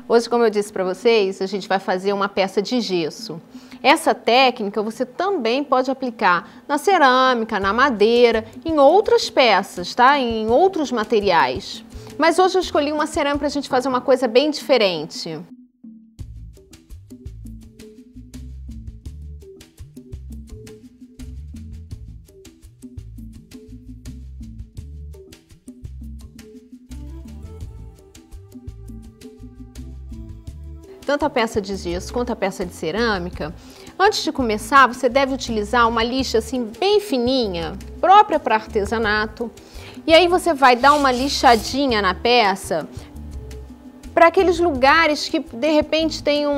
Hoje, como eu disse para vocês, a gente vai fazer uma peça de gesso. Essa técnica você também pode aplicar na cerâmica, na madeira, em outras peças, tá? Em outros materiais. Mas hoje eu escolhi uma cerâmica para a gente fazer uma coisa bem diferente. Tanto a peça de gesso quanto a peça de cerâmica, antes de começar, você deve utilizar uma lixa assim bem fininha, própria para artesanato. E aí você vai dar uma lixadinha na peça para aqueles lugares que de repente deu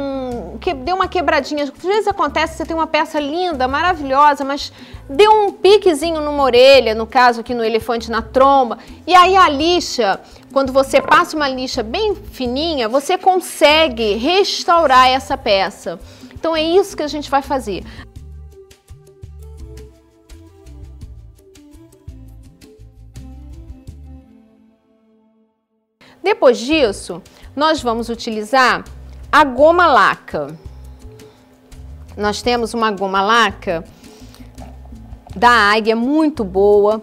uma quebradinha. Às vezes acontece, você tem uma peça linda, maravilhosa, mas deu um piquezinho numa orelha, no caso aqui no elefante, na tromba. E aí a lixa, quando você passa uma lixa bem fininha, você consegue restaurar essa peça. Então é isso que a gente vai fazer. Depois disso, nós vamos utilizar a goma laca. Nós temos uma goma laca da Águia muito boa.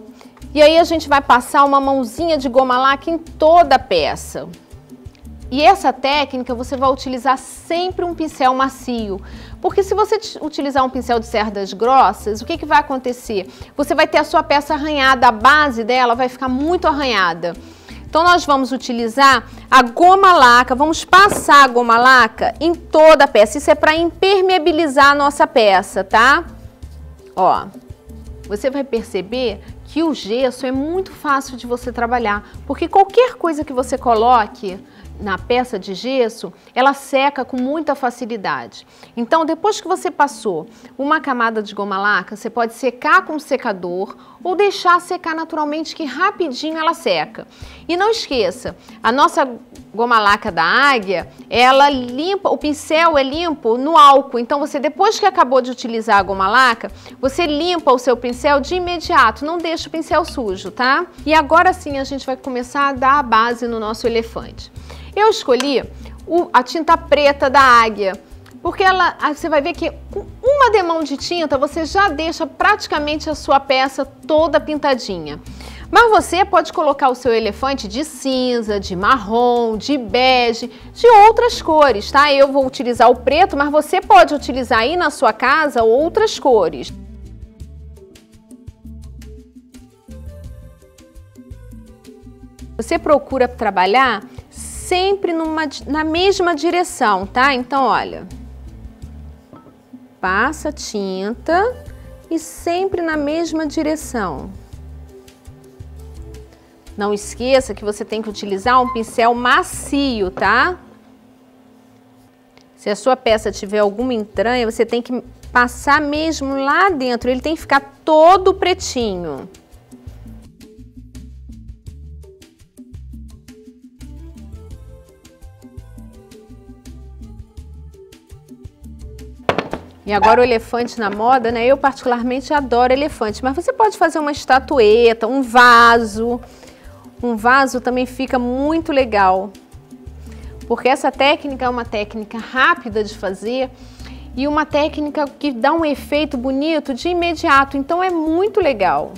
E aí a gente vai passar uma mãozinha de goma laca em toda a peça. E essa técnica você vai utilizar sempre um pincel macio. Porque se você utilizar um pincel de cerdas grossas, o que vai acontecer? Você vai ter a sua peça arranhada, a base dela vai ficar muito arranhada. Então nós vamos utilizar a goma laca, vamos passar a goma laca em toda a peça. Isso é para impermeabilizar a nossa peça, tá? Ó, você vai perceber que o gesso é muito fácil de você trabalhar, porque qualquer coisa que você coloque na peça de gesso, ela seca com muita facilidade. Então, depois que você passou uma camada de goma laca, você pode secar com um secador ou deixar secar naturalmente, que rapidinho ela seca. E não esqueça, a nossa goma laca da Águia, ela limpa, o pincel é limpo no álcool. Então, você depois que acabou de utilizar a goma laca, você limpa o seu pincel de imediato, não deixa o pincel sujo, tá? E agora sim a gente vai começar a dar a base no nosso elefante. Eu escolhi a tinta preta da Águia, porque você vai ver que com uma demão de tinta você já deixa praticamente a sua peça toda pintadinha. Mas você pode colocar o seu elefante de cinza, de marrom, de bege, de outras cores, tá? Eu vou utilizar o preto, mas você pode utilizar aí na sua casa outras cores. Você procura trabalhar sempre na mesma direção, tá? Então, olha, passa tinta e sempre na mesma direção. Não esqueça que você tem que utilizar um pincel macio, tá? Se a sua peça tiver alguma entranha, você tem que passar mesmo lá dentro, ele tem que ficar todo pretinho. E agora o elefante na moda, né? Eu particularmente adoro elefante, mas você pode fazer uma estatueta, um vaso. Um vaso também fica muito legal, porque essa técnica é uma técnica rápida de fazer e uma técnica que dá um efeito bonito de imediato, então é muito legal.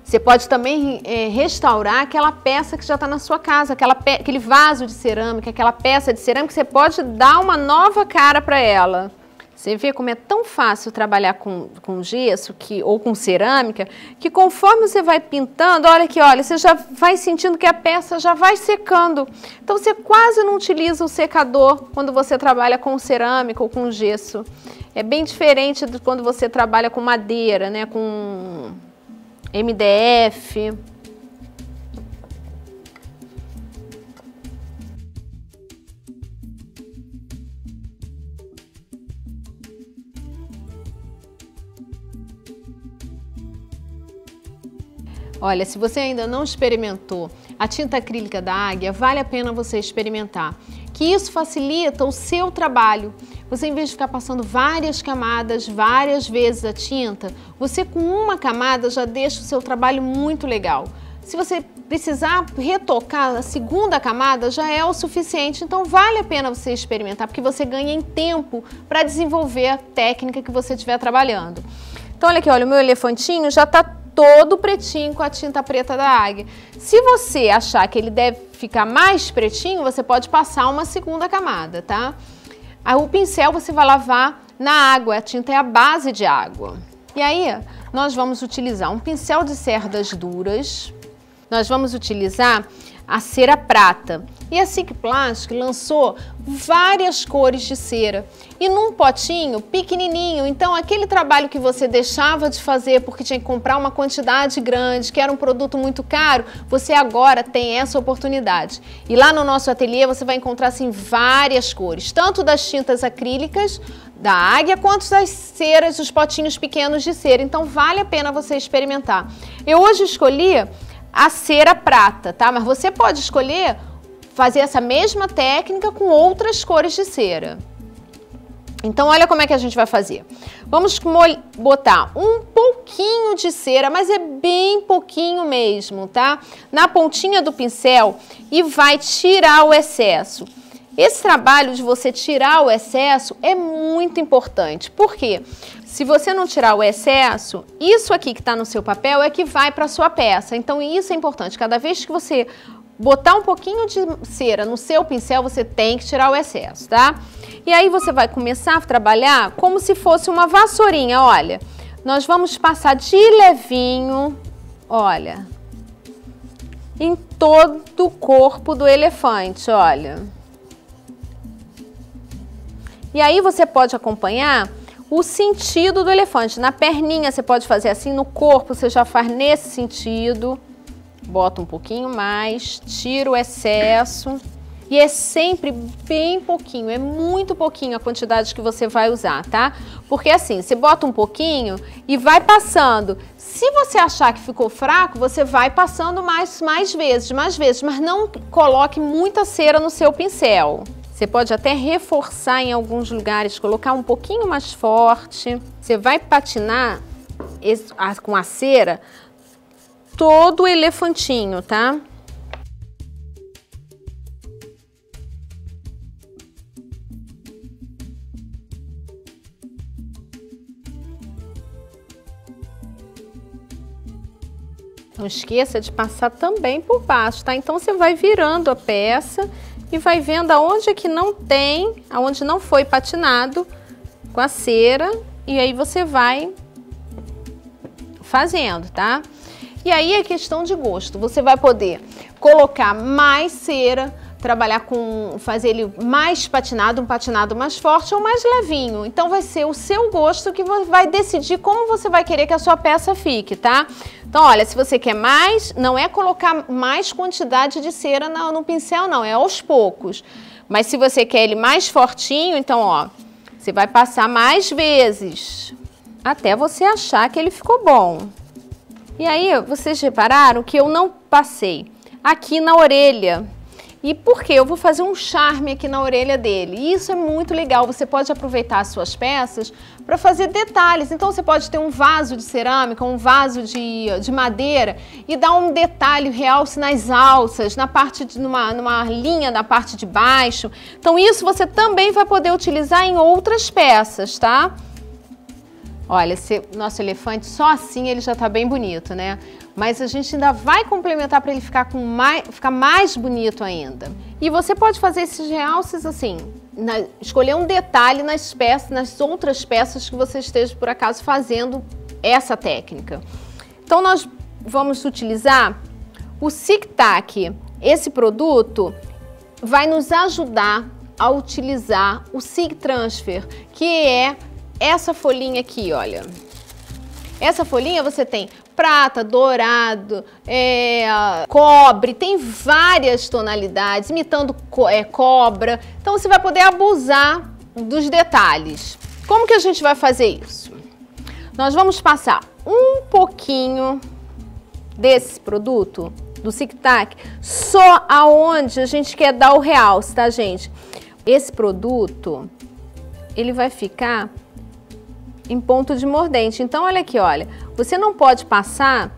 Você pode também restaurar aquela peça que já está na sua casa, aquele vaso de cerâmica, aquela peça de cerâmica, você pode dar uma nova cara para ela. Você vê como é tão fácil trabalhar com gesso ou com cerâmica, que conforme você vai pintando, olha aqui, olha, você já vai sentindo que a peça já vai secando. Então você quase não utiliza o secador quando você trabalha com cerâmica ou com gesso. É bem diferente de quando você trabalha com madeira, né, com MDF. Olha, se você ainda não experimentou a tinta acrílica da Águia, vale a pena você experimentar, que isso facilita o seu trabalho. Você, em vez de ficar passando várias camadas, várias vezes a tinta, você com uma camada já deixa o seu trabalho muito legal. Se você precisar retocar a segunda camada, já é o suficiente. Então, vale a pena você experimentar, porque você ganha em tempo para desenvolver a técnica que você estiver trabalhando. Então, olha aqui, olha, o meu elefantinho já está todo pretinho com a tinta preta da águia. Se você achar que ele deve ficar mais pretinho, você pode passar uma segunda camada, tá? Aí, o pincel você vai lavar na água, a tinta é a base de água. E aí, nós vamos utilizar um pincel de cerdas duras, nós vamos utilizar a cera prata. E a SIC Plastic lançou várias cores de cera e num potinho pequenininho. Então, aquele trabalho que você deixava de fazer porque tinha que comprar uma quantidade grande, que era um produto muito caro, você agora tem essa oportunidade. E lá no nosso ateliê você vai encontrar assim várias cores, tanto das tintas acrílicas da águia, quanto das ceras, os potinhos pequenos de cera. Então, vale a pena você experimentar. Eu hoje escolhi a cera prata, tá? Mas você pode escolher fazer essa mesma técnica com outras cores de cera. Então, olha como é que a gente vai fazer. Vamos botar um pouquinho de cera, mas é bem pouquinho mesmo, tá? Na pontinha do pincel e vai tirar o excesso. Esse trabalho de você tirar o excesso é muito importante. Por quê? Se você não tirar o excesso, isso aqui que está no seu papel é que vai para a sua peça. Então, isso é importante. Cada vez que você botar um pouquinho de cera no seu pincel, você tem que tirar o excesso, tá? E aí você vai começar a trabalhar como se fosse uma vassourinha, olha. Nós vamos passar de levinho, olha, em todo o corpo do elefante, olha. E aí você pode acompanhar o sentido do elefante. Na perninha você pode fazer assim, no corpo você já faz nesse sentido. Bota um pouquinho mais, tira o excesso. E é sempre bem pouquinho, é muito pouquinho a quantidade que você vai usar, tá? Porque assim, você bota um pouquinho e vai passando. Se você achar que ficou fraco, você vai passando mais vezes, mas não coloque muita cera no seu pincel. Você pode até reforçar em alguns lugares, colocar um pouquinho mais forte. Você vai patinar com a cera todo o elefantinho, tá? Não esqueça de passar também por baixo, tá? Então você vai virando a peça e vai vendo aonde é que não tem, aonde não foi patinado com a cera, e aí você vai fazendo, tá? E aí é questão de gosto, você vai poder colocar mais cera, trabalhar com, fazer ele mais patinado, um patinado mais forte ou mais levinho. Então vai ser o seu gosto que vai decidir como você vai querer que a sua peça fique, tá? Então olha, se você quer mais, não é colocar mais quantidade de cera no pincel não, é aos poucos. Mas se você quer ele mais fortinho, então ó, você vai passar mais vezes, até você achar que ele ficou bom. E aí, vocês repararam que eu não passei aqui na orelha. E por quê? Eu vou fazer um charme aqui na orelha dele. E isso é muito legal. Você pode aproveitar as suas peças para fazer detalhes. Então, você pode ter um vaso de cerâmica, um vaso de madeira e dar um detalhe, realce nas alças, na parte numa linha na parte de baixo. Então, isso você também vai poder utilizar em outras peças, tá? Olha, nosso elefante, só assim ele já está bem bonito, né? Mas a gente ainda vai complementar para ele ficar mais bonito ainda. E você pode fazer esses realces assim, escolher um detalhe nas outras peças que você esteja por acaso fazendo essa técnica. Então nós vamos utilizar o SIC Tac. Esse produto vai nos ajudar a utilizar o SIC Transfer, que é essa folhinha aqui, olha. Essa folhinha você tem prata, dourado, cobre, tem várias tonalidades, imitando cobra. Então você vai poder abusar dos detalhes. Como que a gente vai fazer isso? Nós vamos passar um pouquinho desse produto, do SIC Tac, só aonde a gente quer dar o realce, tá, gente? Esse produto, ele vai ficar em ponto de mordente. Então, olha aqui, olha, você não pode passar